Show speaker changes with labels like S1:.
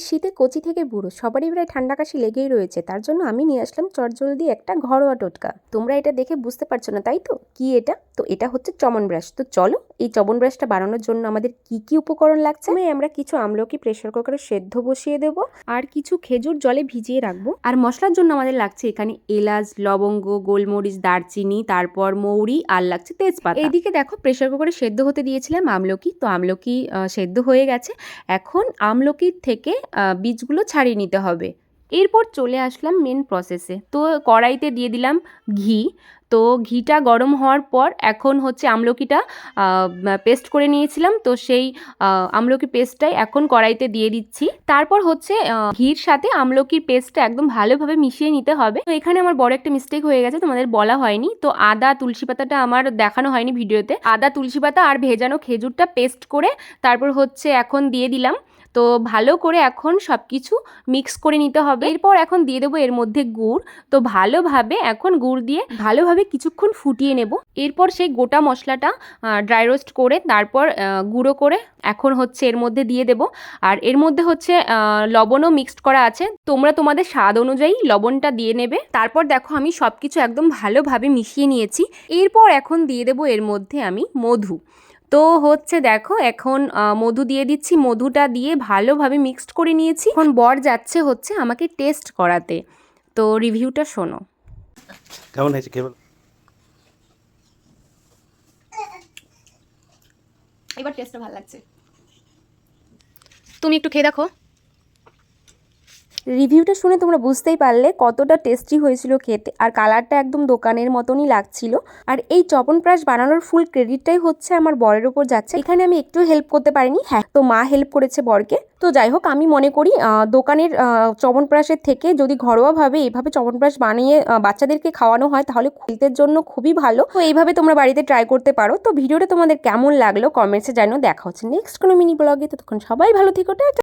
S1: শীতে কচি থেকে বুড়ো সবারই প্রায় ঠান্ডা কাশি লেগেই রয়েছে, তার জন্য আমি নিয়ে আসলাম চটজলদি একটা ঘরোয়া টোটকা। তোমরা এটা দেখে বুঝতে পারছো না তাই তো? কি এটা? তো এটা হচ্ছে চমনব্রাশ। তো চলো এই চমনব্রাশটা বানানোর জন্য আমাদের কি কি উপকরণ লাগছে। আমরা কিছু আমলকি প্রেসার কুকারে সেদ্ধ বসিয়ে দেব, আর কিছু খেজুর জলে ভিজিয়ে রাখবো। আর মশলার জন্য আমাদের লাগছে এখানে এলাচ, লবঙ্গ, গোলমরিচ, দারচিনি, তারপর মৌরি, আর লাগছে তেজপাতা। এইদিকে দেখো প্রেসার কুকারে সেদ্ধ হতে দিয়েছিলাম আমলকি, তো আমলকি সেদ্ধ হয়ে গেছে। এখন আমলকির থেকে বীজগুলো ছাড়িয়ে নিতে হবে। এরপর চলে আসলাম মেন প্রসেসে। তো কড়াইতে দিয়ে দিলাম ঘি। তো ঘিটা গরম হওয়ার পর এখন হচ্ছে আমলকিটা পেস্ট করে নিয়েছিলাম, তো সেই আমলকি পেস্টটাই এখন কড়াইতে দিয়ে দিচ্ছি। তারপর হচ্ছে ঘির সাথে আমলকির পেস্টটা একদম ভালোভাবে মিশিয়ে নিতে হবে। তো এখানে আমার বড় একটা মিস্টেক হয়ে গেছে, তোমাদের বলা হয়নি। তো আদা তুলসী পাতাটা আমার দেখানো হয়নি ভিডিওতে। আদা তুলসী পাতা আর ভেজানো খেজুরটা পেস্ট করে তারপর হচ্ছে এখন দিয়ে দিলাম। তো ভালো করে এখন সব কিছু মিক্স করে নিতে হবে। এরপর এখন দিয়ে দেবো এর মধ্যে গুড়। তো ভালোভাবে এখন গুড় দিয়ে ভালোভাবে কিছুক্ষণ ফুটিয়ে নেব। এরপর সেই গোটা মশলাটা ড্রাই রোস্ট করে তারপর গুঁড়ো করে এখন হচ্ছে এর মধ্যে দিয়ে দেব। আর এর মধ্যে হচ্ছে লবণও মিক্সড করা আছে, তোমরা তোমাদের স্বাদ অনুযায়ী লবণটা দিয়ে নেবে। তারপর দেখো আমি সব কিছু একদম ভালোভাবে মিশিয়ে নিয়েছি। এরপর এখন দিয়ে দেব এর মধ্যে আমি মধু। তো হচ্ছে দেখো এখন মধু দিয়ে দিচ্ছি। মধুটা দিয়ে ভালোভাবে মিক্সড করে নিয়েছি। এখন বর যাচ্ছে হচ্ছে আমাকে টেস্ট করাতে। তো রিভিউটা শোনো।
S2: কেমন হয়েছে কেবল?
S1: এবার টেস্টটা ভালো লাগছে, তুমি একটু খেয়ে দেখো। রিভিউটা শুনে তোমরা বুঝতেই পারলে কতটা টেস্টি হয়েছিল খেতে, আর কালারটা একদম দোকানের মতনই লাগছিল। আর এই চপনপ্রাশ বানানোর ফুল ক্রেডিটটাই হচ্ছে আমার বরের ওপর যাচ্ছে, এখানে আমি একটু হেল্প করতে পারিনি। হ্যাঁ, তো মা হেল্প করেছে বরকে। তো যাই হোক, আমি মনে করি দোকানের চবনপ্রাশের থেকে যদি ঘরোয়াভাবে এইভাবে চবনপ্রাশ বানিয়ে বাচ্চাদেরকে খাওয়ানো হয় তাহলে হেলথের জন্য খুবই ভালো। তো এইভাবে তোমরা বাড়িতে ট্রাই করতে পারো। তো ভিডিওটা তোমাদের কেমন লাগলো কমেন্টসে জানিও। দেখা হচ্ছে নেক্সট কোনো মিনি ব্লগে। ততক্ষণ সবাই ভালো থেকো, টাটা।